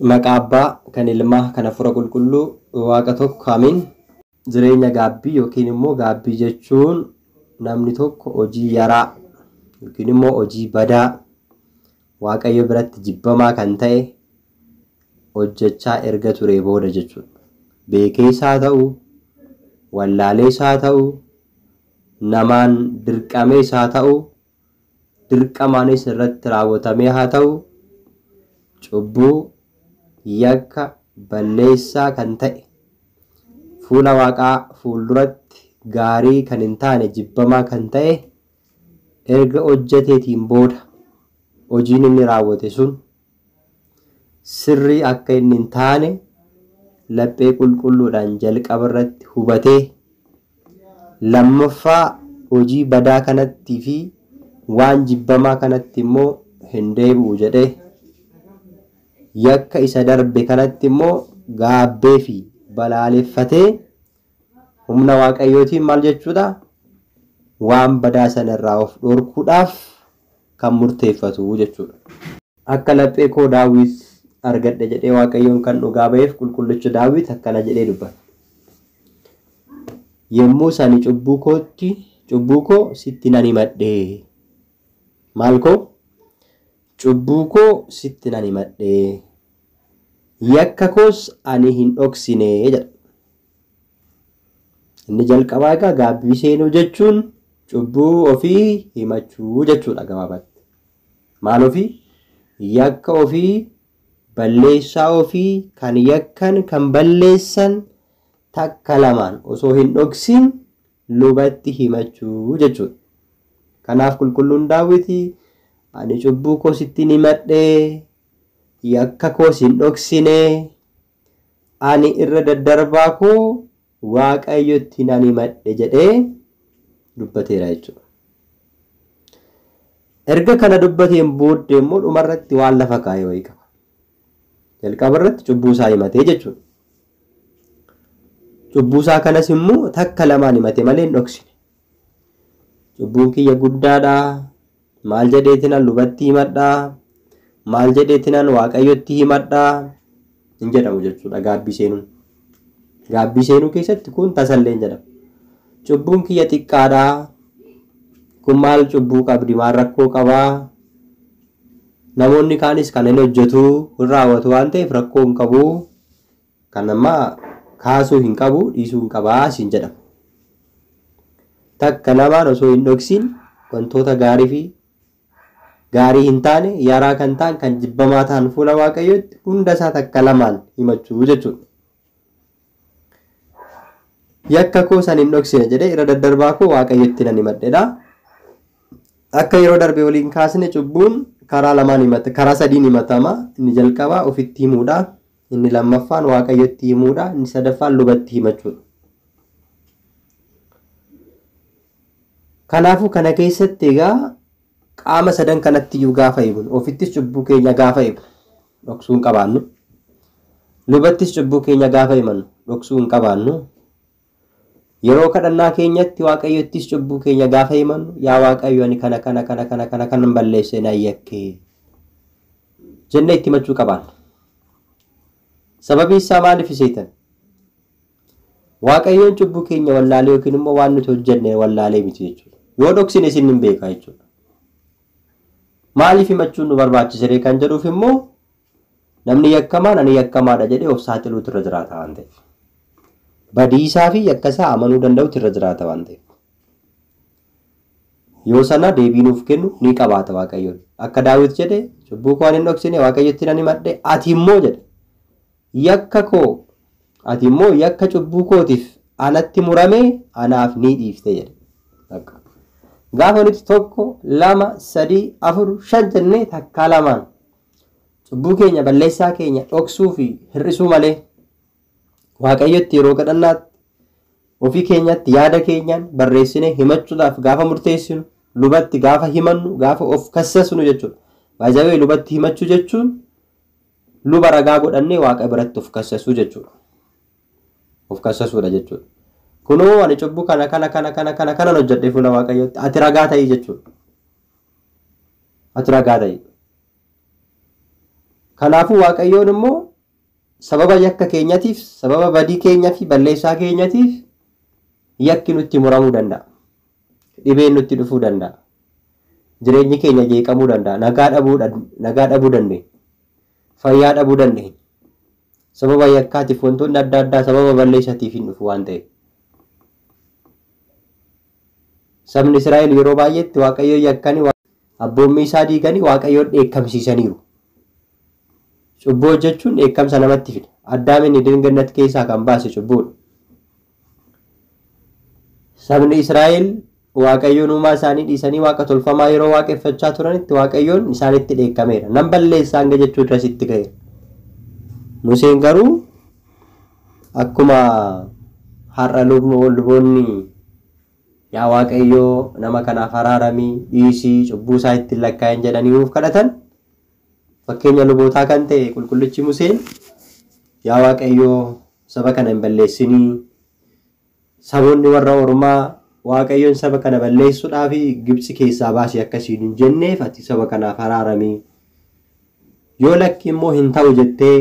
Maqaa Abbaa kan Ilmaa kan Hafuura Qulqulluu Waaqa tokko amiin. Jireenya gaabbii yookiin immoo gaabbii jechuun namni tokko hojii yaraa yookiin immoo hojii badaa Waaqayyo biratti jibbamaa kan ta'e hojjechaa erga ture booda jechuudha. Beekees haa ta'u, wallaalees haa ta'u, namaan dirqamees haa ta'u, dirqamaanis irratti raawwatamee haa ta'u, cubbuu yakka balleessaa kan ta'e fuula Waaqaa fuulduratti gaarii kan hin taane jibbamaa kan ta'e erga hojjeteetiin booda hojiin inni raawwate sun sirrii akka inni hin taane laphee qulqulluudhaan jalqaba irratti hubatee lammaffaa hojii badaa kanattii fi waan jibbamaa kanatti immoo hin deebi'u jedhee yakka isa darbe kanatti immoo gaabbee fi balaaleffatee humna Waaqayyootiin maal jechuudha waan badaa sana irraa of dhorkuudhaaf kan murteeffatu jechuudha. Akka laphee koo Daawit argadhe jedhee Waaqayyoon kan dhugaa ba'eef qulqullicha Daawit akkana jedhee dubbata. Yommuu sani cubbuu koo sitti nan himadhe. Maal koo? Cubbuu koo sitti nan himadhe. Yakka koos ani hin dhoksine jedha. Inni jalqabaa egaa gaabbii seenuu jechuun cubbuu ofii himachuu jechuudha gabaabatti. Maal ofii? Yakka ofii, balleessaa ofii kan yakkan kan balleessan takka lamaan osoo hin dhoksin lubatti himachuu jechuudha. Kanaaf qulqulluun Daawiti ani cubbuu koo sitti nan himadhe, yakka koos hin dhoksine, ani irra daddarbaa koo Waaqayyotti nan himadhe jedhee dubbateera jechuudha. Erga kana dubbateen booddee immoo dhumarratti waan lafa kaa'ee wayii qaba. Jalqaba irratti cubbuu isaa himatee jechuudha. Cubbuu isaa kanas immoo takka lamaan himate malee hin dhoksine. Cubbuun kiyya guddaadha. Maal jedheetinan lubatti himadhaa? Maal jedheetinan Waaqayyotti himadhaa? Hin jedhamu jechuudha gaabbii seenuun. Gaabbii seenuu keessatti kun tasallee hin jedhamu. Cubbuun kiyya xiqqaadha. Kun maal cubbuu qabdi? Maal rakkoo qabaa? Namoonni kaanis kan inni hojjetu hin raawwatu waan ta'eef rakkoo hin qabu. Kan ammaa kaasuu hin qabu, dhiisuu hin qabaa siin jedhama. Takka lamaan osoo hin dhoksin wantoota gaarii fi gaarii hin taane yaraa kan ta'an kan jibbamaa ta'an fuula Waaqayyootti hunda isaa takka lamaan himachuu jechuudha. Yakka koo san hin dhoksine jedhee irra daddarbaa koo Waaqayyotti nan himadhedha. Akka yeroo darbe waliin kaasne cubbuun karaa lamaan himata, karaa sadiin himatama. Inni jalqabaa ofitti himuudha, inni lammaffaan Waaqayyotti himuudha, inni sadaffaan lubatti himachuudha. Kanaafuu kana keessatti egaa qaama sadan kanatti iyyuu gaafa himnu, ofittis cubbuu keenya gaafa himnu dhoksuu hin qabaannu. Lubattis cubbuu keenya gaafa himannu dhoksuu hin qabaannu. Yeroo kadhannaa keenyatti Waaqayyottis cubbuu keenya gaafa himannu yaa Waaqayyo ani kana balleesse na yakke jennee itti himachuu qabaanna. Sababii isaa maaliif seetan? Waaqayyoon cubbuu keenya wallaalee yookiin immoo waan nuti hojjenne wallaalee miti jechuudha. Yoo dhoksine isin hin beekaa jechuudha. Maaliif himachuun nu barbaachisee kan jedhuuf immoo namni yakkamaan ani yakkamaadha jedhee of saaxiluutu irra jiraata waan ta'eef. Badiisaa fi yakkasaa amanuu danda'utu irra jiraata waan ta'eef. Yoo sana deebii nuuf kennu ni qabaata Waaqayyoon. Akka Daawit jedhe cubbuu koo ani hin dhoksine Waaqayyotti nan himadhe ati immoo jedhe yakka koo ati immoo yakka cubbuu kootiif anatti murame anaaf ni dhiifte jedhe. Gaafa nuti tokko, lama, sadii, afur, shan jennee takka lamaan cubbuu keenya balleessaa keenya dhoksuu fi hir'isuu malee Waaqayyotti yeroo kadhannaatti ofii keenyatti yaada keenyaan barreessinee himachuudhaaf gaafa murteessinu, lubatti gaafa himannu, gaafa of kassasnu jechuudha. Baay'ee lubatti himachuu jechuun luba ragaa godhannee Waaqa biratti of kassasuu jechuudha. Of kassasuudha jechuudha. Kunoo ani cubbuu kana hojjedhe fuula Waaqayyootti ati ragaa ta'ii jechuudha. Ati ragaa ta'ii. Kanaafuu Waaqayyoon immoo sababa yakka keenyatiif, sababa badii keenyaa fi balleessaa keenyatiif yakki nutti muramuu danda'a. Dhibeen nutti dhufuu danda'a. Jireenyi keenya jeeqamuu danda'a. Nagaa dhabuu dandeenya. Fayyaa dhabuu dandeenya. Sababa yakkaatiif wantoonni adda addaa sababa balleessaatiif hin dhufu waan ta'eef. Sabni Israa'el yeroo baay'eetti Waaqayyoon yakkanii abboommii isaa diiganii Waaqayyoon dheekkamsiisaniiru. Cubbuu hojjechuun dheekkamsa namatti fida. Addaamiin Gannat keessaa kan baase cubbuudha. Sabni Israa'el Waaqayyoon uumaa isaanii dhiisanii waaqa tolfamaa yeroo waaqeffachaa turanitti Waaqayyoon isaanitti dheekkameera. Nan balleessaa hanga jechuu irra sitti ga'eera. Museen garuu akkuma har'a luboonni yaa Waaqayyoo nama kanaaf araaramii dhiisii cubbuu isaa ittiin lakkaa'in jedhanii nuuf kadhatan. Fakkeenya lubootaa kan ta'e qulqullichi Museen yaa Waaqayyoo saba kana hin balleessinii. Saboonni warra ormaa Waaqayyoon saba kana balleessuudhaaf Gibxi keessaa baasee akkasiin hin jenneef ati saba kanaaf araaramii. Yoo lakki immoo hin ta'u jettee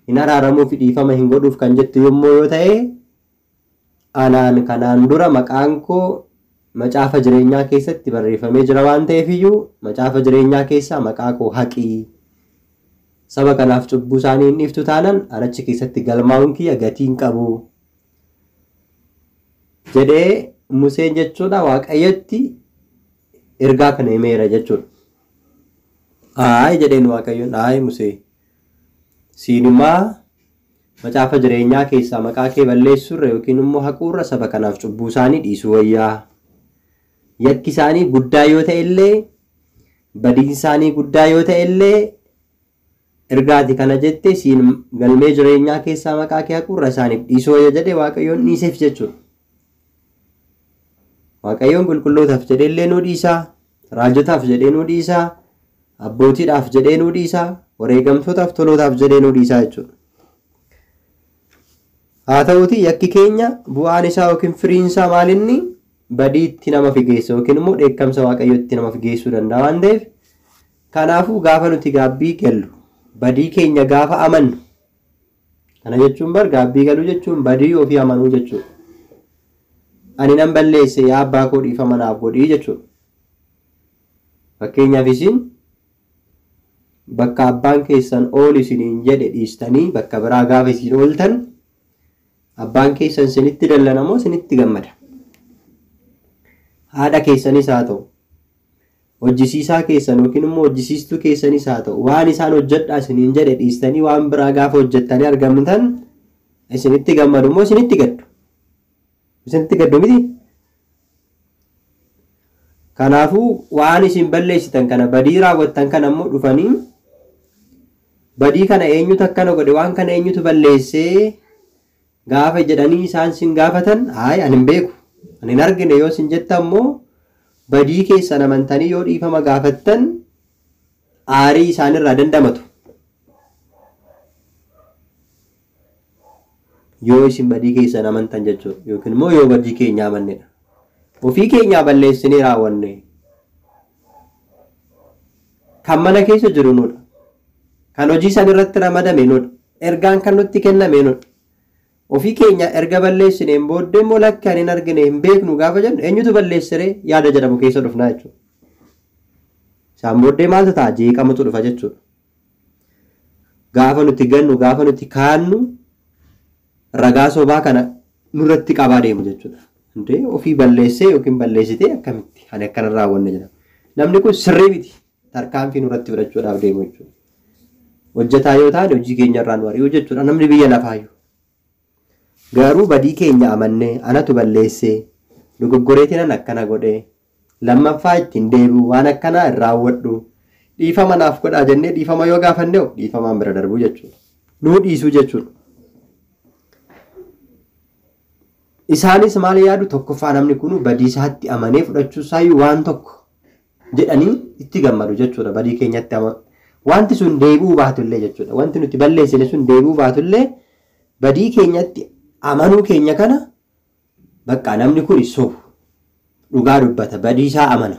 hin araaramuuf dhiifama hin godhuuf kan jettu yommuu yoo ta'e anaan kanaan dura maqaan koo macaafa jireenyaa keessatti barreeffamee jira waan ta'eef iyyuu macaafa jireenyaa keessaa maqaa koo haqii. Saba kanaaf cubbuu isaanii hin dhiiftu taanan anachi keessatti galmaa'uun kiyya gatiin qabu jedhee Museen jechuudha Waaqayyotti ergaa kana himeera jechuudha. Jedheen Waaqayyoon Musee siinumaa macaafa jireenyaa keessaa maqaa kee balleessurra yookiin immoo haquurra saba kanaaf cubbuu isaanii dhiisuu wayyaa. Yakki isaanii guddaa yoo ta'e illee badiin isaanii guddaa yoo ta'e illee ergaati kana jettee siin galmee jireenyaa keessaa maqaa kee haquurra isaaniif dhiisuu wayya jedhee Waaqayyoon dhiiseef jechuudha. Waaqayyoon qulqullootaaf jedhee illee nuu dhiisaa, raajotaaf jedhee nuu dhiisaa, abbootiidhaaf jedhee nuu dhiisaa, wareegamtootaaf tolootaaf jedhee nuu dhiisaa jechuudha. Haa ta'uuti yakki keenya bu'aan isaa yookiin firiin isaa maalinni badiitti nama figeessa yookiin immoo dheekkamsa Waaqayyootti nama figeessuu danda'a waan ta'eef kanaafuu gaafa nuti gaabbii gallu badii keenya gaafa amannu kana jechuun gaabbii galuu jechuun badii ofii amanuu jechuudha. Ani nan balleesse yaa abbaa koo dhiifama naaf godhii jechuudha. Fakkeenyaaf isin bakka abbaan keessan oolu isiniin jedhe dhiistanii bakka biraa gaafa isin ooltan abbaan keessan isinitti dallanamoo isinitti gammada. Haadha keessanis haa ta'u hojjisiisaa keessan yookiin immoo hojjisiistuu keessanis haa ta'u waan isaan hojjedhaa isiniin jedhe dhiistanii waan biraa gaafa hojjettanii argamtan isinitti gammadu moo isinitti gaddu? Isinitti gaddu miti. Kanaafuu waan isin balleessitan kana badii raawwattan kana immoo dhufanii badii kana eenyutu akkana godhe waan kana eenyutu balleessee gaafa jedhanii isaan sin gaafatan ani hin beeku ani hin argine yoo sin jettan immoo badii keessan amantanii yoo dhiifama gaafattan aarii isaanirraa dandamatu. Yoo isin badii keessan amantan jechuudha yookiin immoo yoo badii keenya amannedha. Ofii keenyaa balleessinee raawwanne kan mana keessa jiru nudha. Kan hojii san irratti ramadame nudha. Ergaan kan nutti kenname nudha. Ofii keenya erga balleessineen booddee immoo lakki ani hin argine hin beeknu gaafa jennu eenyutu balleessiree yaada jedhamu keessa dhufnaa jechuudha. Isaan booddee maaltu ta'a jeeqamatu dhufa jechuudha. Gaafa nuti gannu gaafa nuti kaannu ragaa sobaa kana nurratti qabaa deemu jechuudha. Ofii balleessee yookiin balleessitee akkamitti ani akkana raawwanne jedhama. Namni kun sirrii miti tarkaanfii nurratti fudhachuudhaaf deemu jechuudha. Hojjetaa yoo taane hojii keenya irraan wari'uu jechuudha namni biyya lafaayyuu. Garuu badii keenya amannee anatu balleessee dogoggoreetiin akkana godhee lammaffaa ittiin deebi'u waan akkanaa hin raawwadhu dhiifama naaf godhaa jennee dhiifama yoo gaafanne dhiifamaan bira darbuu jechuudha. Nuu dhiisuu jechuudha. Isaanis maal yaadu tokkoffaa namni kun badii isaatti amanee fudhachuu isaayyuu waan tokko jedhanii itti gammadu jechuudha. Badii keenyatti wanti sun deebi'uu baatullee jechuudha. Wanti nuti balleessine sun deebi'uu baatullee badii keenyatti amanuu keenya kana bakka namni kun sobu dhugaa dubbata badii isaa amana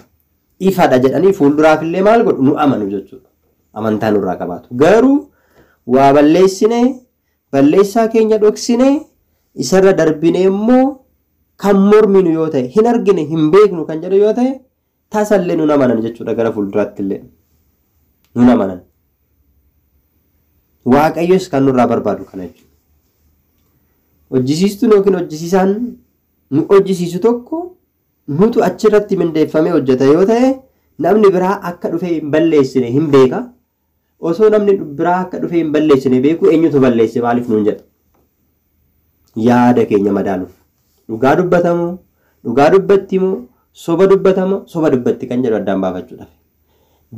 ifadha jedhanii fuulduraaf illee maal godhu nu amanu jechuudha. Amantaa nurraa qabaatu. Garuu waa balleessine balleessaa keenya dhoksine isarra darbine immoo kan morminu yoo ta'e hin argine hin beeknu kan jedhu yoo ta'e tasallee nu namanan jechuudha gara fuulduraatti illee nu namanan. Waaqayyos kan nurraa barbaadu kana jechuudha. Hojjisiistuun yookiin hojjisiisaan nu hojjisiisu tokko nutu achirratti mindeeffamee hojjeta yoo ta'e namni biraa akka dhufee hin balleessine hin beeka. Osoo namni biraa akka dhufee hin balleessine beeku eenyutu balleesse maaliif nuun jedha. Yaada keenya madaaluuf. Dhugaa dubbatamu, dhugaa dubbatimu, soba dubbatamu, soba dubbatti kan jedhu addaan baafachuudhaaf.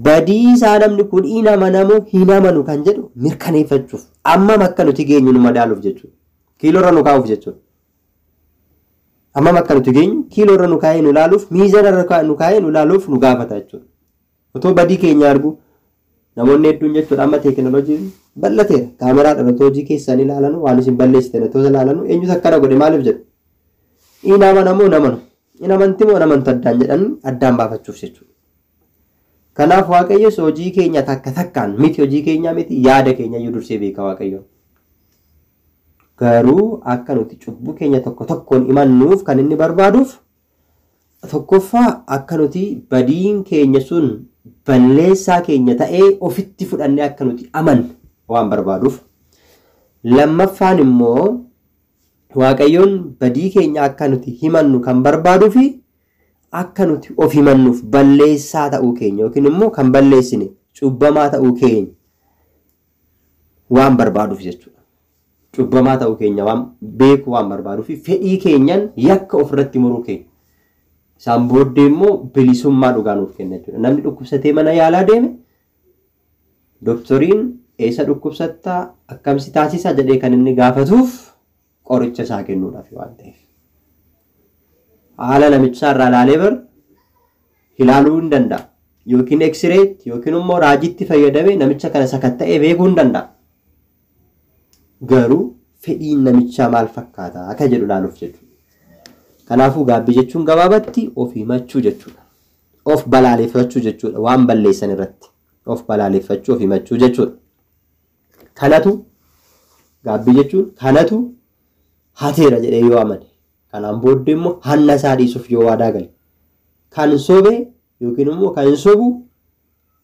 Badii isaa namni kun hin amanamu hin amanu kan jedhu mirkaneeffachuuf ammam akka nuti geenyu nu madaaluuf jechuudha. Kiiloorra nu kaa'uuf jechuudha. Ammam akka nuti geenyu kiiloorra nu kaa'ee nu laaluuf miizanarra nu kaa'ee nu laaluuf nu gaafata jechuudha. Otoo badii keenya argu namoonni hedduun jechuudha amma teekinooloojiin bal'ateera. Kaameraadhaan otoo hojii keessan ilaalan waan isin balleessitan otoo ilaalan eenyutu akkana godhe maaliif jedhu. Hin amanamoo namanu. Hin amantimoo namantu addaan jedhan addaan baafachuuf jechuudha. Kanaaf Waaqayyos hojii keenya takka takkaan miti hojii keenya miti yaada keenya iyyuu dursee beeka Waaqayyoon. Garuu akka nuti cubbuu keenya tokko tokkoon himannuuf kan inni barbaaduuf tokkoffaa akka nuti badiin keenya sun balleessaa keenya ta'ee ofitti fudhannee akka nuti amannu waan barbaaduuf. Lammaffaan immoo Waaqayyoon badii keenya akka nuti himannu kan barbaaduufi akka nuti of himannuuf balleessaa ta'uu keenya yookiin immoo kan balleessine cubbamaa ta'uu keenya waan barbaaduuf jechuudha. Cubbamaa ta'uu keenya waan beeku waan barbaaduuf fedhii keenyan yakka ofirratti muruu keenya. Isaan booddee immoo bilisummaa dhugaa nuuf kenna jechuudha. Namni dhukkubsatee mana yaalaa deeme doktoriin eessa dhukkubsattaa akkamsi taasisaa jedhee kan inni gaafatuuf qoricha isaa kennuudhaaf waan ta'eef. Haala namichaa irraa ilaalee bar ilaaluu hin danda'a. Yookiin X-ray yookiin immoo raajiitti fayyadamee namicha kana sakatta'ee beekuu hin danda'a. Garuu fedhiin namichaa maal fakkaata akka jedhu ilaaluuf jechuudha. Kanaafuu gaabbii jechuun gabaabatti of himachuu jechuudha. Of balaaleffachuu jechuudha waan balleessan irratti. Of balaaleffachuu of himachuu jechuudha. Kanatu gaabbii jechuun kanatu hateera jedhee yoo amane. Kanaan booddee immoo hanna isaa dhiisuuf yoo waadaa gale. Kan sobe yookiin immoo kan sobu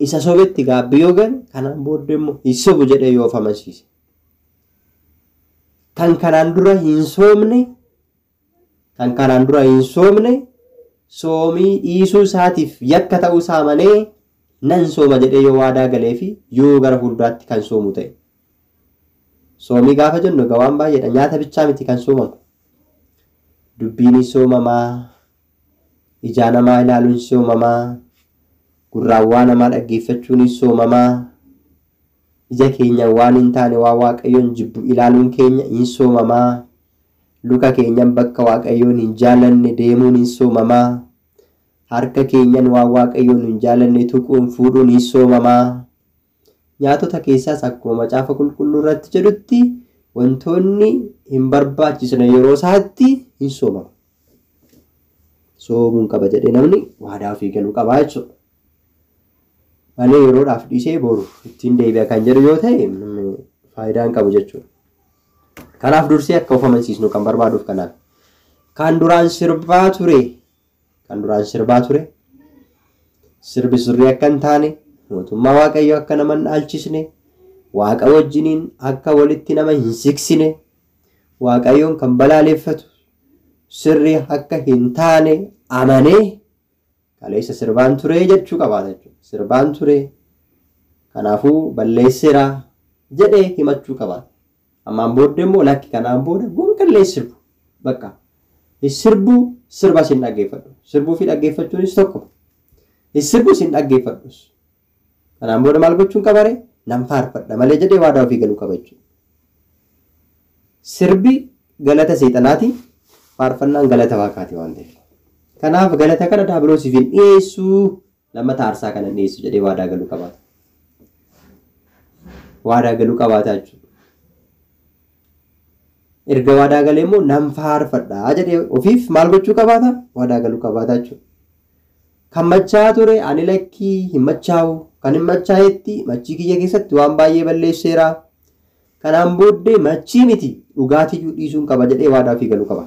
isa sobetti gaabbii yoo gale kanaan booddee immoo hin sobu jedhee yoo of amansiise. Kan kanaan dura hin soomne soomii dhiisuu isaatiif yakka ta'uu isaa malee nan sooma jedhee yoo waadaa galee fi yoo gara fuulduraatti kan soomu ta'e. Soomii gaafa jennu egaa waan baay'eedha. Nyaata bichaa miti kan soomamu. Dubbiin soomamaa, ijaa namaa ilaaluun soomamaa, gurraawwaa namaa dhaggeeffachuun soomamaa, ija keenya waan hin taane waan Waaqayyoon jibbu ilaaluun keenya hin soomamaa, luka keenyan bakka Waaqayyoon hin jaalanne deemuun hin soomamaa, harka keenyan waan Waaqayyoon hin jaalanne tuquun fuudhuun hin soomamaa. Nyaatota keessaas akkuma macaafa qulqulluu irratti jedhutti wantoonni hin barbaachisne yeroo isaatti hin soomamu. Soomuun qaba jedhee namni waadaa ofii galuu qaba jechuudha. Malee yeroodhaaf dhiisee boru ittiin deebi'a kan jedhu yoo ta'e faayidaa hin qabu jechuudha. Kanaaf dursee akka of amansiisnu kan barbaaduuf kanaaf. Kan duraan sirbaa ture sirbi sirrii akka hin taane mootummaa Waaqayyoo akka nama hin dhaalchisne Waaqa wajjiniin akka walitti nama hin siksine Waaqayyoon kan balaaleffatu sirrii akka hin taane amanee kaleessa sirbaan ture jechuu qabaata jechuudha. Sirbaan ture kanaafuu balleesseera jedhee himachuu qabaata. Ammaan booddee immoo lakki kanaan booda gonkallee sirbu bakka sirbu sirba sin dhaggeeffadhu. Sirbuu fi dhaggeeffachuunis tokko. Sirbu sin dhaggeeffadhus. Kanaan booda maal gochuun qabare nan faarfadha malee jedhee waadaa ofii galuu qaba jechuudha. Sirbi galata seexanaati, faarfannaan galata Waaqaati waan ta'eef. Kanaaf galata kana daabiloosiif hin dhiyeessu, lammata aarsaa kana dhiyeessu jedhee waadaa galuu qabaata. Waadaa galuu qabaata jechuudha. Erga waadaa galee immoo nan faarfadha jedhee ofiif maal gochuu qabaata? Waadaa galuu qabaata jechuudha. Kan machaa ture ani lakkii hin machaa'u. Kan hin machaa'etti machii kiyya keessatti waan baay'ee balleesseera. Kanaan booddee machii miti dhugaatii dhiisuun qaba jedhee waadaa ofii galuu qaba.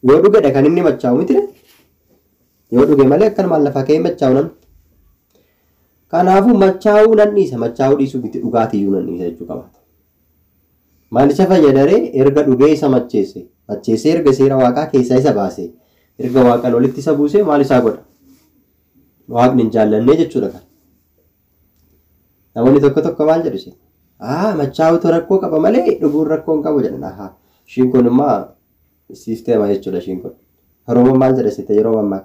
Yoo dhugadha kan inni machaa'u miti. Yoo dhuge malee akkanumaan lafa ka'ee machaa'u namni. Kanaafuu machaa'uu nan dhiisa. Machaa'uu dhiisuu miti dhugaatiyyuu nan dhiisa jechuu qaba. Maal isa fayyadaree erga dhugee isa macheesse. Macheessee erga seera waaqaa keessaa isa baase. Erga waaqaan walitti isa buusee maal isaa godha? Waaqni hin jaallannee jechuudha kan. Namoonni tokko maal jedhu isheen? Machaa'uutu rakkoo qaba malee dhuguun rakkoo hin qabu jedhan. Ishiin kun immoo siisteema jechuudha ishiin kun. Oromoon maal jedha sitte yeroo ammaa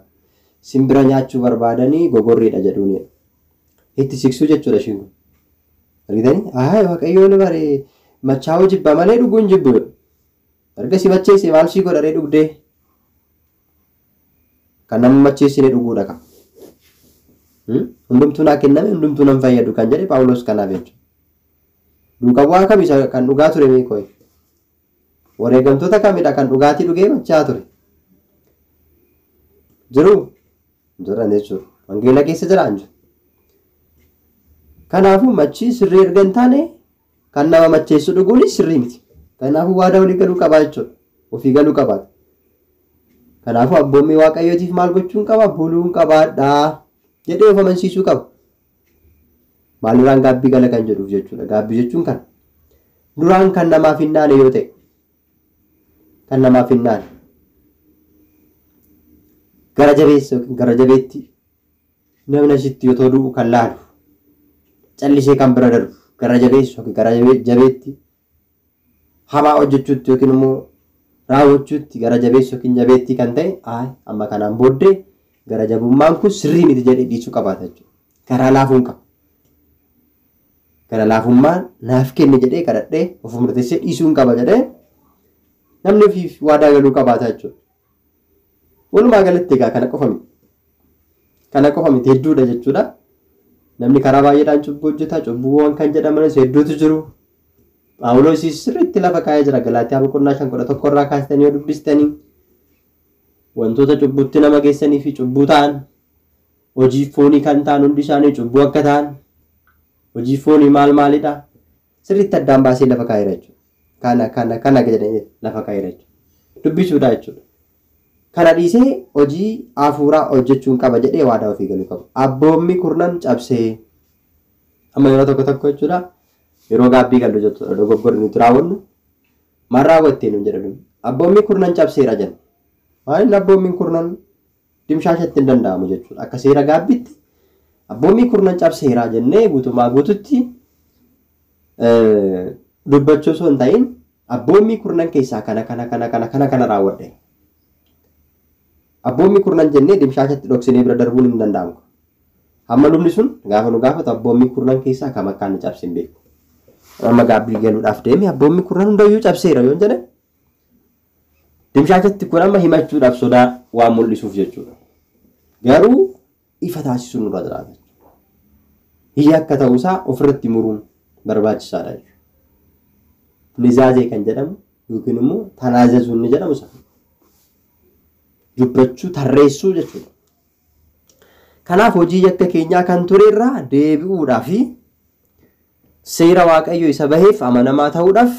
simbira nyaachuu barbaadanii gogorriidha jedhuuni. Itti siqsuu jechuudha ishiin kun. Argitanii? Waaqayyoon bare machaa'uu jibba malee dhuguun jibbu. Erga si macheesse maal sii godharee dhugdee? Kan nama macheessine dhuguudha kan. Hundumtuu naa kenname hundumtuu nan fayyadu kan jedhe Paawulos kanaaf jechuudha. Duuka bu'aa kamisa kan dhugaa ture meeqoo? Wareegamtoota kamidha kan dhugaatii dhugee machaa'aa ture? Jiru? Jiran jechuudha. Wangeela keessa jiraan jiru. Kanaafuu machii sirrii erga hin taane kan nama macheessu dhuguunis sirrii miti. Kanaafuu waadaa walii galuu qabaa jechuudha. Ofii galuu qabaata. Kanaafuu abboommii waaqayyootiif maal gochuun qaba? Buluun qabaadhaa jedhee of amansiisuu qaba. Maalirraan gaabbii gala kan jedhuuf jechuudha. Gaabbii jechuun kan duraan kan namaaf hin naane yoo ta'e kan namaaf hin naane gara jabeessa yookiin gara jabeetti namni asitti yoo ta'u kan laalu callisee kan bira darbu gara jabeessa yookiin gara jabeetti hamaa hojjechuutti yookiin immoo raawwachuutti gara jabeessa yookiin jabeetti kan ta'e amma kanaan booddee gara jabummaan kun sirrii miti jedhee dhiisuu qabaata jechuudha. Karaa laafuun qaba. Gara laafummaan naaf kenne jedhee kadhadhee of murteessee dhiisuun qaba jedhee namni ofiif waadaa galuu qabaata jechuudha. Walumaa galatti egaa kana qofa miti. Kana qofa miti hedduudha jechuudha. Namni karaa baay'eedhaan cubbuu hojjeta. Cubbuuwwan kan jedhamanis hedduutu jiru. Paawulos sirriitti lafa kaa'ee jira. Galaatiyaa boqonnaa 5:11 irraa kaastanii yoo dubbistanii wantoota cubbuutti nama geessanii fi cubbuu ta'an hojii foonii kan ta'an hundi isaanii cubbuu akka ta'an hojii foonii maalidha sirriitti addaan baasee lafa kaa'eera jechuudha. Kana jedhanii lafa kaa'eera jechuudha. Dubbisuudha jechuudha. Kana dhiisee hojii hafuuraa hojjechuun qaba jedhee waadaa ofii galuu qaba. Abboommi kurnan cabsee amma yeroo tokko jechuudha. Yeroo gaabbii gallu jechuudha. Dogoggorri nuti raawwannu maal raawwattee nuun jedhamu. Abboommi kurnan cabseera jenna. Maaliin abboommiin kurnan dimshaashatti hin danda'amu jechuudha. Akka seera gaabbitti abboommii kurnan cabseeraa jennee guutumaa guututti dubbachuu osoo hin ta'in abboommii kurnan keessaa kana raawwadhe. Abboommii kurnan jennee dimshaashatti dhoksinee bira darbuun hin danda'amu. Hamma lubni sun gaafa nu gaafatu abboommii kurnan keessaa kam akka inni cabse hin beeku. Amma gaabbii galuudhaaf deeme abboommii kurnan hundayyuu cabseera yoo jedhe dimshaashatti kun amma himachuudhaaf sodaa waan mul'isuuf jechuudha. Garuu ifa taasisuun nurra jiraata. Hiyya akka ta'uusaa ofirratti muruun barbaachisaadha jechuudha. Nizaazee kan jedhamu yookiin immoo tanaazazuun ni jedhamu isa. Dubbachuu tarreessuu jechuudha. Kanaaf hojii yakka keenyaa kan turerraa deebi'uudhaa fi seera waaqayyo isa baheef amanamaa ta'uudhaaf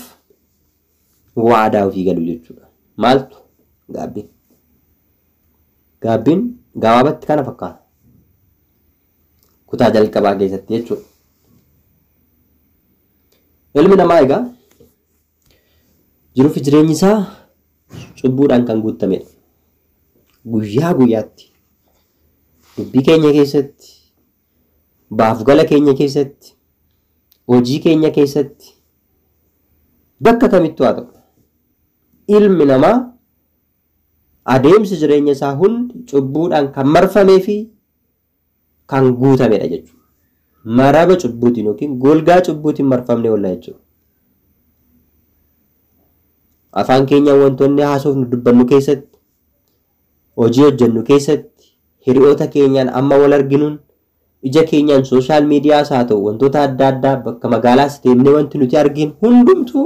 waadaa ofii galuu jechuudha. Maaltu gaabbiin? Gaabbiin gabaabatti kana fakkaata. Kutaa jalqabaa keessatti jechuudha. Ilmi namaa egaa jiruuf jireenyi isaa cubbuudhaan kan guutamedha. Guyyaa guyyaatti dubbii keenya keessatti, baaf gala keenya keessatti, hojii keenya keessatti bakka kamittuu haa ta'u ilmi namaa adeemsi jireenya isaa hundi cubbuudhaan kan marfamee fi kan guutamedha jechuudha. Maraba cubbuutiin yookiin golgaa cubbuutiin marfamne oolla jechuudha. Afaan keenya wantoonni haasofnu dubbannu keessatti, hojii hojjennu keessatti, hiriyoota keenyaan amma wal arginuun, ija keenyaan sooshaal miidiyaas haa ta'u wantoota adda addaa bakka magaalaas deemnee wanti nuti arginu hundumtuu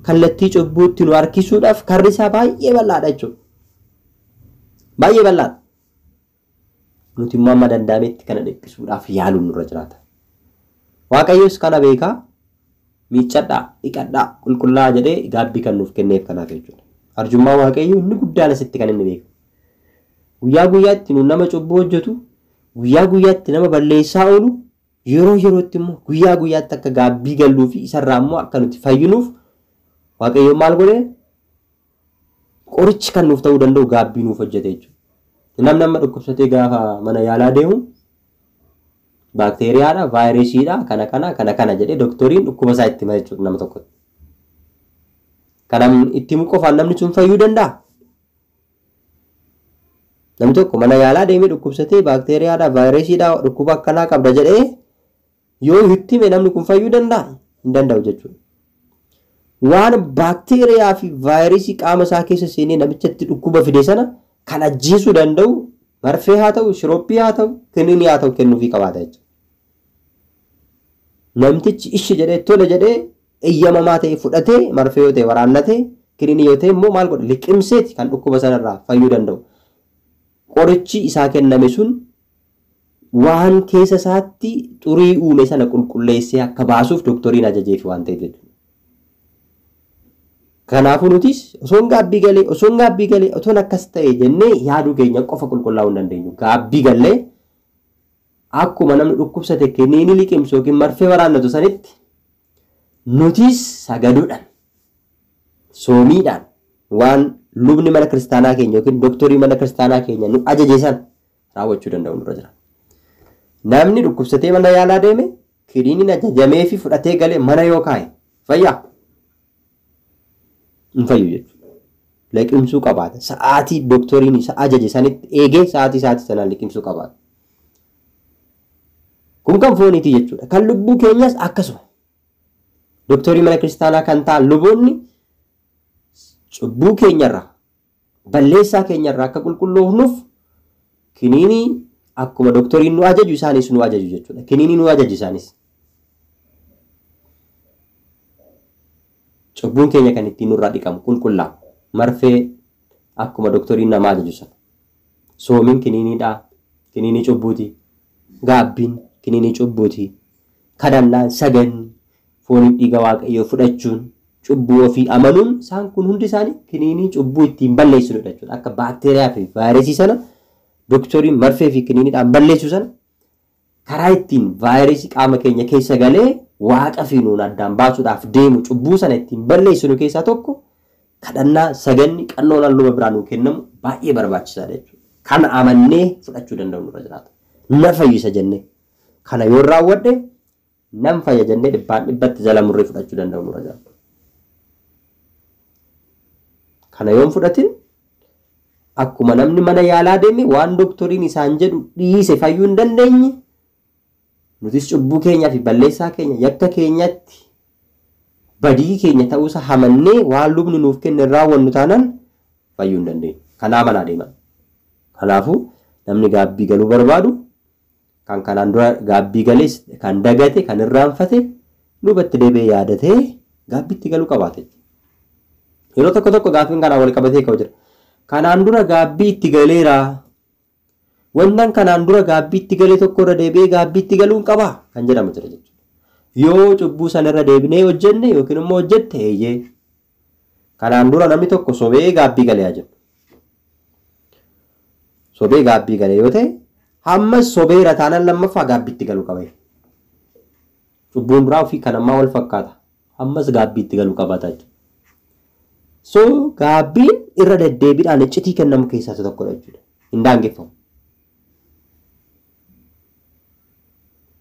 kallattii cubbuutti nu harkisuudhaaf karri isaa baay'ee bal'aadha jechuudha. Baay'ee bal'aadha. Nuti immoo amma danda'ametti kana dhiphisuudhaaf yaaluun nurra jiraata. Waaqayyos kana beekaa miiccadhaa dhiqadhaa qulqullaa jedhee gaabbii kan nuuf kenneef kanaaf jechuudha. Arjummaa waaqayyoo inni guddaan asitti kan inni beeku. Guyyaa guyyaatti nu nama cubbuu hojjetu, guyyaa guyyaatti nama balleessaa oolu, yeroo yerootti immoo guyyaa guyyaatti akka gaabbii galluu fi isarraa immoo akka nuti fayyinuuf waaqayyoon maal godhee qorichi kan nuuf ta'uu danda'u gaabbii nuuf hojjete jechuudha. Namni amma dhukkubsatee gaafa mana yaalaa deemu baakteeriyaadha, vaayirasiidha, kana jedhee doktoriin dhukkuba isaa itti hima jechuudha nama tokkotti. Kan itti himu qofaan namni sun fayyuu danda'a. Namni tokko mana yaalaa deemee dhukkubsatee baakteeriyaadha, vaayirasiidha, dhukkuba akkanaa qabda jedhee yoo itti hime namni kun fayyuu danda'a? Hin danda'u jechuudha. Waan baakteeriyaa fi vaayirasii qaama isaa keessa seenee namichatti dhukkuba fide sana kan ajjeesuu danda'u marfee haa ta'u, shirooppii haa ta'u, kiniinii haa ta'u kennuufii qabaata jechuudha. Namtichi ishi jedhee tola jedhee eeyyamamaa ta'e fudhatee marfee yoo ta'e waraannatee kiniinii yoo ta'e immoo maal godha liqimseeti kan dhukkuba sanarraa fayyuu danda'u. Qorichi isaa kenname sun waan keessa isaatti xurii uume sana qulqulleessee akka baasuuf doktoriin ajajeef waan ta'eef jechuudha. Kanaafuu nutis osoon gaabbii galee otoon akkas ta'e jennee yaaduu keenya qofa qulqullaa'uu hin dandeenyu. Gaabbii gallee akkuma namni dhukkubsate kiniinii liqimsu yookiin marfee waraannatu sanitti nutis sagaduudhaan soomiidhaan waan lubni mana kiristaanaa keenya yookiin doktorii mana kiristaanaa keenya nu ajaje san raawwachuu danda'u nurra jira. Namni dhukkubsatee mana yaalaa deeme kiniiniin ajajamee fi fudhatee galee mana yoo kaa'e fayyaa hin fayyu jechuudha. Liqimsuu qabaata. Sa'aatii doktoriin isa ajaje sanitti eegee sa'aatii sanaan liqimsuu qabaata. Kun kan fooniiti jechuudha. Kan lubbuu keenyas akkasuma. Doktorii mana kiristaanaa kan ta'an luboonni cubbuu keenyarraa balleessaa keenyarraa akka qulqulloofnuuf kiniinii akkuma doktoriin nu ajaju isaanis nu ajaju jechuudha. Kiniinii nu ajaju isaanis. Cubbuun keenya kan ittiin nurraa dhiqamu qulqullaa'u marfee akkuma doktoriin nama ajaju sana. Soomiin kiniiniidhaa, kiniinii cubbuuti. Gaabbiin kiniinii cubbuuti. Kadhannaan saganni fooniif dhiiga waaqayyoo fudhachuun cubbuu ofii amanuun isaan kun hundi isaanii kiniinii cubbuu ittiin balleessinudha jechuudha. Akka baakteeriyaa fi vaayirasii sana doktoriin marfee fi kiniiniidhaan balleessu sana karaa ittiin vaayirasii qaama keenya keessa galee waaqa fi nuun addaan baasuudhaaf deemu cubbuu sana ittiin balleessinu keessaa tokko kadhannaa saganni qannoon luba biraa nuu kennamu baay'ee barbaachisaadha jechuudha. Kana amannee fudhachuu danda'u nurra jiraata. Na fayyisa jennee kana yoo raawwadhe nam fayya jennee dhibbatti jala murree fudhachuu danda'u nurra jiraata. Kana yoon fudhatin akkuma namni mana yaalaa deeme waan doktoriin isaan jedhu dhiise fayyuu hin dandeenye nutis cubbuu keenyaa fi balleessaa keenya yakka keenyatti badii keenya ta'uusa hamannee waan lubni nuuf kenne raawwannu taanaan fayyuu hin dandeenye. Kanaa manaa deeman. Kanaafuu namni gaabbii galuu barbaadu kan kanaan dura gaabbii galees kan dagate kan irraanfate lubatti deebi'ee yaadatee gaabbiitti galuu qabaate. Yeroo tokko gaaffiin kanaan wal qabatee ka'u jira. Kanaan dura gaabbii itti galeera. Wannan kanaan dura gaabbii itti galee tokko irra deebi'ee gaabbii itti galuun qaba kan jedhamu jira jechuudha. Yoo cubbuu sana irra deebinee hojjenne yookiin immoo hojjette eeyyee. Kanaan dura namni tokko sobee gaabbii galee jiru. Sobee gaabbii galee yoo ta'e hammas sobeera taanaan lammaffaa gaabbii itti galuu qaba. Cubbuun biraa ofii kan ammaa wal fakkaata. Hammas gaabbii itti galuu qabaata jechuudha. So gaabbiin irra deddeebiidhaan iccitii kennamu keessaa tokkodha jechuudha. Hin daangeffamu.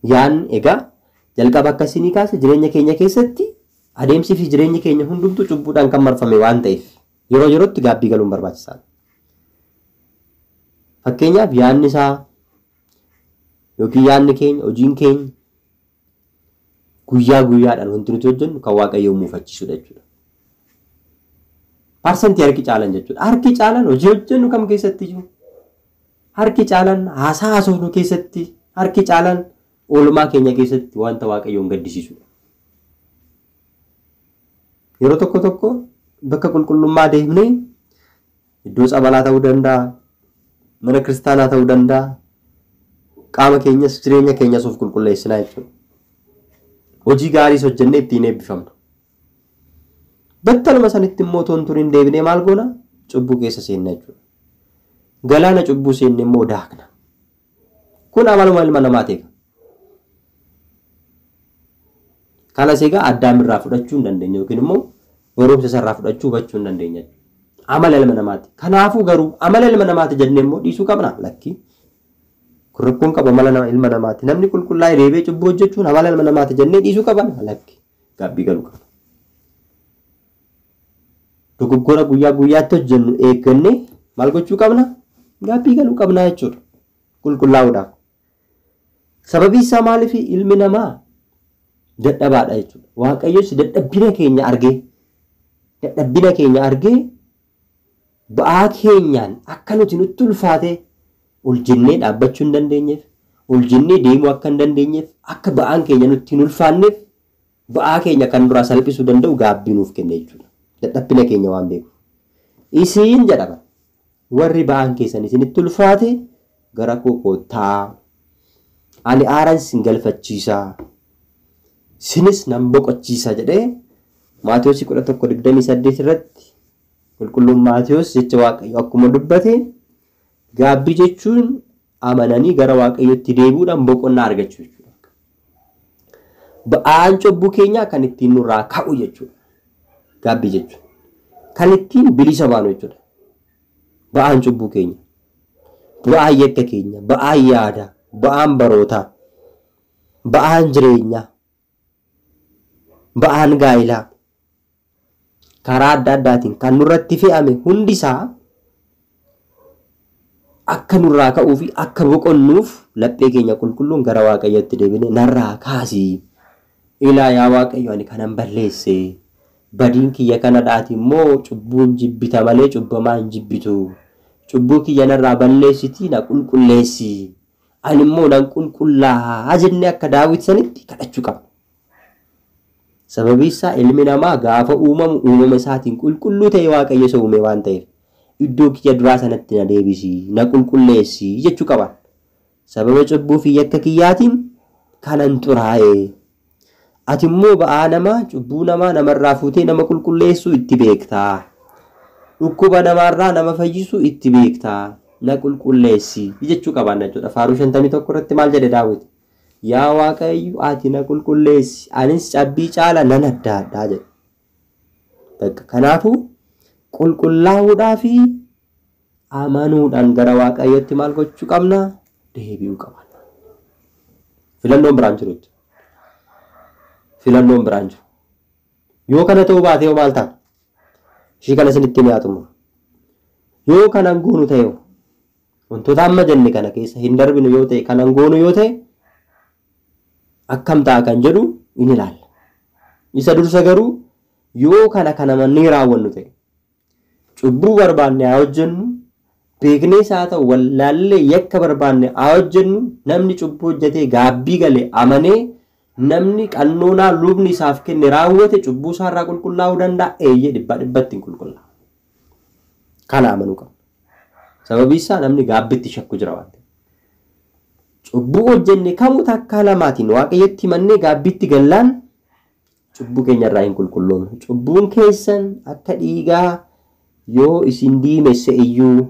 Yaan egaa jalqaba akkasii kaase jireenya keenya keessatti adeemsi fi jireenyi keenya hundumtuu cubbuudhaan kan marfame waan ta'eef yeroo yerootti gaabbii galuun barbaachisaadha. Fakkeenyaaf yaadni isaa yookiin yaadni keenya hojiin keenya guyyaa guyyaadhaan wanti nuti hojjennu kan waaqayyoo muufachiisudha jechuudha. Parsantii harki caalan jechuudha. Harki caalan hojii hojjennu kam keessatti jiru? Harki caalan haasaa haasofnu keessatti, harki caalan oolmaa keenya keessatti wanta waaqayyoon gaddisiisudha. Yeroo tokko bakka qulqullummaa deemnee iddoo sabalaa ta'uu danda'a, mana kiristaanaa ta'uu danda'a, qaama keenyas jireenya keenyas of qulqulleessinaa jechuudha. hojii gaarii hojjennee ittiin eebbifamna. Battaluma sanitti immoo tontuun deebinee maal goona? Cubbuu keessa seenna jechuudha. Galaana cubbuu seenne immoo daakna. Kun amaluma ilma namaati. Kanas egaa Addaam irraa fudhachuu hin dandeenye yookiin immoo goromsa isaa irraa fudhachuu hubachuu hin dandeenye. Amala ilma namaati. Kanaafuu garuu amala ilma namaati jennee immoo dhiisuu qabna. Lakki kun rakkoon qaba amala ilma namaati. Namni qulqullaa'ee deebee cubbuu hojjechuun amala ilma namaati jennee dhiisuu qabna. Lakki gaabbii galuu qabna. Dogoggora guyyaa guyyaatti hojjennu eeggannee maal gochuu qabna? Gaabbii galuu qabna jechuudha. Qulqullaa'uudhaaf. Sababii isaa maaliif ilmi namaa dadhabaadha jechuudha. Waaqayyos dadhabbina keenya argee ba'aa keenyaan akka nuti nutti ulfaate ol jennee dhaabbachuu hin dandeenyeef, ol jennee deemuu akka hin dandeenyeef, akka ba'aan keenya nutti hin ulfaanneef ba'aa keenya kan duraa salphisuu danda'u gaabbii nuuf kenne jechuudha. Dadhabbina keenya waan beekuuf. Isiin jedhama warri ba'aan keessan isinitti ulfaate gara koo koottaa. Ani aaran sin galfachiisaa. Sinis nan boqochiisa jedhee Maatiyos 11:28 irratti qulqulluun Maatiyos jecha Waaqayyo akkuma dubbate gaabbii jechuun amananii gara Waaqayyotti deebi'uudhaan boqonnaa argachuu jechuudha. Ba'aan cubbuu keenyaa kan ittiin nurraa ka'u jechuudha. Gaabbii jechuun kan ittiin bilisa baanu jechuudha. Ba'aan cubbuu keenya, ba'aan yakka keenya, ba'aan yaada, ba'aan barootaa, ba'aan jireenyaa, ba'aan gaa'ilaa karaa adda addaatiin kan nurratti fe'ame hundisaa akka nurraa ka'uu fi akka boqonnuuf laphee keenya qulqulluun gara Waaqayyotti deebinee narraa kaasii. Ilaa yaa Waaqayyo ani kanan balleesse. Badiin kiyya kanadhaati immoo cubbuun jibbita malee cubbamaa hin jibbitu. Cubbuu kiyya narraa balleessitii na qulqulleessi. Ani immoo nan qulqullaa jennee akka Daawit sanitti kadhachuu qabna. Sababii isaa ilmi namaa gaafa uumamu uumama isaatiin qulqulluu ta'e Waaqayyo isa uume waan ta'eef iddoo kiyya duraa sanatti na deebisi, na qulqulleessi jechuu qaba. Sababa cubbuu fi yakka kiyyaatiin kanan xuraa'e. Ati immoo ba'aa namaa cubbuu namaa namarraa fuutee nama qulqulleessuu itti beektaa. Dhukkuba namaarraa nama fayyisuu itti beektaa. Na qulqulleessi jechuu qabaan jechuudha. Faaruu 51 irratti maal jedhe Daawit? Yaa Waaqayyo ati na qulqulleessi anis cabbii caala nan addaadhaa jedhe. Kanaafuu qulqullaa'uudhaa fi amanuudhaan gara Waaqayyotti maal gochuu qabna? Deebi'uu qabna. Filannoon biraan jiru. Filannoon biraan jiru. Yoo kana ta'uu baatee maal ta'a? Ishii kana isinitti ni haatuma. Yoo kanan goonu ta'e wantoota amma jenne kana keessa hin darbinu yoo ta'e kanan goonu yoo ta'e akkam ta'a kan jedhu in ilaalla. Isa dursa garuu yoo kana mannee raawwannu ta'e cubbuu barbaanne haa hojjennu, beeknees haa ta'u wallaallee yakka barbaanne haa hojjennu. Namni cubbuu hojjetee gaabbii galee amanee namni qannoonaa lubni isaaf kenne raawwate cubbuu isaarraa qulqullaa'uu danda'a. Eeyyee dhibbatti hin qulqullaa'u. Kana amanuu qaba. Sababii isaa namni gaabbitti shakku jira waan ta'eef. Cubbuu hojjenne kamuu takkaa lamaatiin Waaqayyotti mannee gaabbitti gallaan cubbuu keenyarraa hin qulqulloomne. Cubbuun keessan akka dhiigaa yoo isin diimesse iyyuu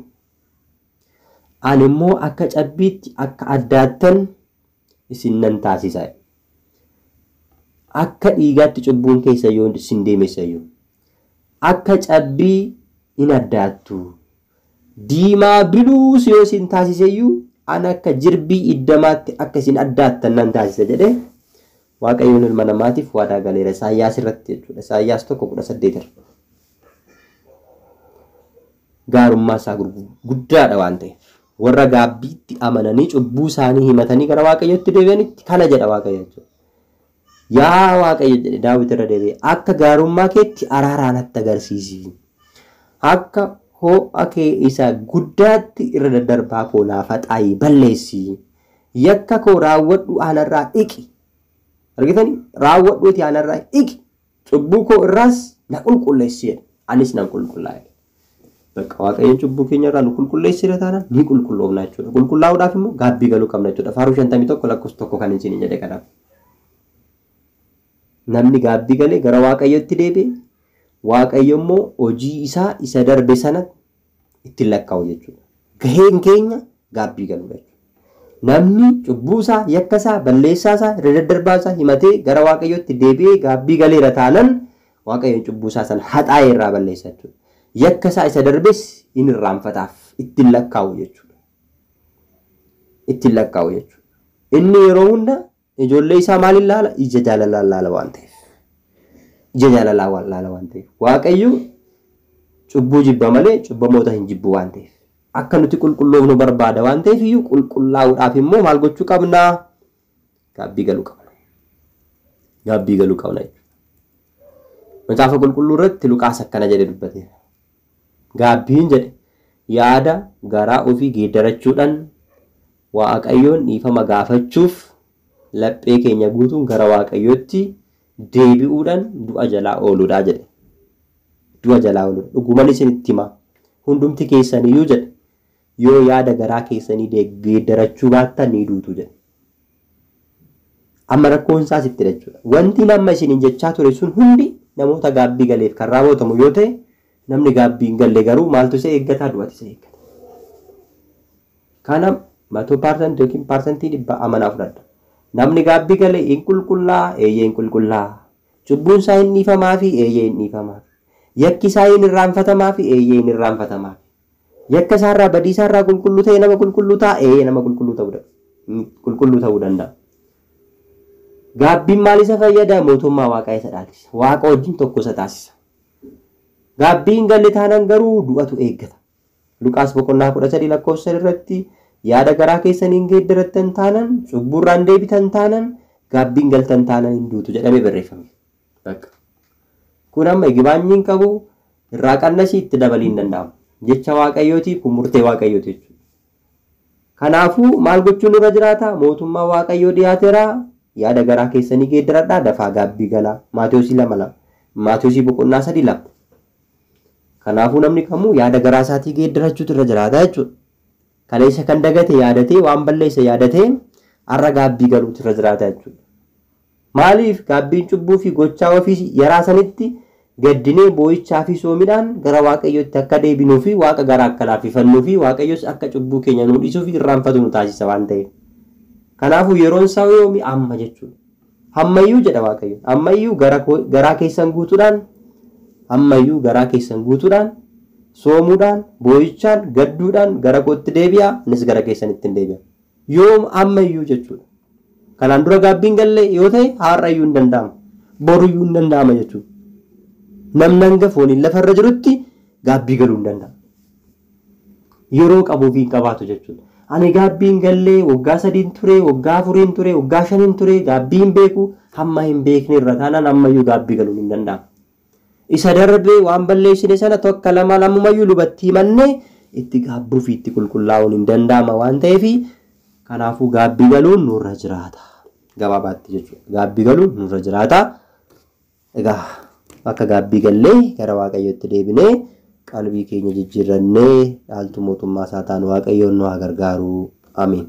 ani immoo akka cabbiitti akka addaattan isin nan taasisa. Akka dhiigaatti cubbuun keessa yoo isin diimesse iyyuu akka cabbii in addaattu. Diimaa biluus yoo isin taasise iyyuu ana akka jirbii iddamaatti akka isin addaattan nan taasisa jedhee Waaqayyoon ilma namaatiif waadaa galeera. Isaayyaas irratti jechuudha. Isaayyaas 1:18 irra. Gaarummaa isaa guddaadha waan ta'eef warra gaabbiitti amananii cubbuu isaanii himatanii gara Waaqayyotti deebi'anitti kana jedha Waaqayyo jechuudha. Yaa Waaqayyo jedhe Daawit irra deebi'ee akka gaarummaa keetti araaraa natti agarsiisi. Akka ho'a kee isa guddaatti irra daddarbaa koo naaf haxaayi balleessi. Yakka koo raawwadhu anarraa dhiqi. Argitanii raawwadhuuti anarraa dhiqi. Cubbuu koo irraas na qulqulleessi. Anis nan qulqullaa'e. Bakka Waaqayyoon cubbuu keenya irraa nu qulqulleessire taanaan ni qulqulloomna jechuudha. Qulqullaa'uudhaaf immoo gaabbii galuu qabna jechuudha. Faaruu 51 lakkoofsa 1 kan isin jedhe kanaaf. namni gaabbii galee gara waaqayyotti deebi'e waaqayyo immoo hojii isaa isa darbe sana ittiin lakkaa'u jechuudha. Gaheen keenya gaabbii galuudha. Namni cubbuu isaa, yakka isaa, balleessaa isaa, irra daddarbaa isaa himatee gara waaqayyotti deebi'ee gaabbii galeera taanan waaqayyoon cubbuu isaa sana haxaa'ee irraa balleessa jechuudha. Yakka isaa isa darbes inni irraanfataaf ittiin lakkaa'u jechuudha. Ittiin lakkaa'u jechuudha. Inni yeroo hunda ijoollee isaa maaliin laala? Ija jaalalaan laala waan ta'eef. Ija jaalalaan laala waan ta'eef. Waaqayyo cubbuu jibba malee cubbamoota hin jibbu waan ta'eef. Akka nuti qulqulloofnu barbaada waan ta'eef iyyuu qulqullaa'uudhaaf immoo maal gochuu qabna? Gaabbii galuu qabna. Gaabbii galuu qabna jechuudha. Macaafa qulqulluu irratti Luqaas akkana jedhe dubbateera. Gaabbiin jedhe yaada garaa ofii geeddarachuudhaan waaqayyoon dhiifama gaafachuuf laphee keenya guutuun gara waaqayyootti deebi'uudhaan du'a jalaa ooluudha jedhe. Du'a jalaa ooluudha. Dhugumaan isinitti hima. Hundumti keessaniyyuu jedhe yoo yaada garaa keessanii geeddarachuu baattan ni duutu jedhe. Amma rakkoon isaas itti jechuudha. Wanti nama isiniin jechaa ture sun hundi namoota gaabbii galeef kan raawwatamu yoo ta'e namni gaabbii hin galle garuu maaltu isa eeggataa? Du'atu isa eeggata. Kana 100% yookiin parsantii 100 amanaa fudhadha. Namni gaabbii galee hin qulqullaa, eeyyee hin qulqullaa. Cubbuun isaa hin dhiifamaa fi eeyyee hin dhiifamaa. Yakki isaa hin irraanfatamaa fi eeyyee hin irraanfatamaa. Yakka isaarraa badii isaarraa qulqulluu ta'e nama qulqulluu ta'a, eeyyee nama qulqulluu ta'uu danda'a. Gaabbiin maal isa fayyada? Mootummaa waaqaa isa dhaalchisa. Waaqa wajjin tokko isa taasisa. Gaabbiin galle taanaan garuu du'atu eeggata. Luqaas boqonnaa 13 lakkoofsa irratti yaada garaa keessaniin geeddarattan taanaan, cubburraan deebitan taanaan, gaabbiin galtan taanaan hin duutu jedhamee barreeffame. Kun amma gibaanyiin qabu irraa qannasii itti dabalii hin danda'amu. Jecha waaqayyootiif kun murtee waaqayyooti jechuudha. Kanaafuu maal gochuun irra jiraata? Mootummaa waaqayyoo dhiyaateera. Yaada garaa keessanii geeddaradhaa dafaa gaabbii galaa. Maatewos 2:2. Maatewos boqonnaa 3:2. Kanaafuu namni kamuu yaada garaa isaatii geeddarachuutu irra jiraata jechuudha. Kaleessa kan dagate yaadatee waan balleessa yaadatee har'a gaabbii galuutu irra jiraata jechuudha. Maaliif gaabbiin cubbuu fi gochaa ofii yaraa sanitti gaddinee boo'ichaa fi soomiidhaan gara waaqayyootti akka deebinuu fi waaqa garaa akka laaffifannuu fi waaqayyos akka cubbuu keenya nu dhiisuu fi irraanfatu nu taasisa waan ta'eef. Kanaafuu yeroon isaa yoomi amma jechuudha. Ammayyuu jedha waaqayyo. Ammayyuu garaa keessan guutuudhaan ammayyuu garaa keessan guutuudhaan soomuudhaan boo'ichaan gadduudhaan gara kootti deebi'aa anis gara keessanitti hin deebi'a. Yoom ammayyuu jechuudha. Kanaan dura gaabbiin galle yoo ta'e har'ayyuu hin danda'amu. Boruyyuu hin danda'ama jechuudha. Namni hanga fooniin lafarra jirutti gaabbii galuu hin danda'a. Yeroo qabuu fi hin qabaatu jechuudha. Ani gaabbiin gallee waggaa 3 ture, waggaa 4 ture, waggaa 5 ture, gaabbiin beeku hamma hin beekne irra taanaan ammayyuu gaabbii galuun hin danda'amu. Isa darbee waan balleessine sana tokko lama lammayyuu lubatti himannee itti gaabbuu fi itti qulqullaa'uun hin danda'ama waan ta'eef kanaafuu gaabbii galuun nurra jiraata. Gabaabaatti jechuudha. Gaabbii galuun nurra jiraata. Egaa akka gaabbii gallee gara waaqayyootti deebinee qalbii keenya jijjiirrannee dhaaltu mootummaa isaa taanu waaqayyoon nu haa gargaaru. Amiin.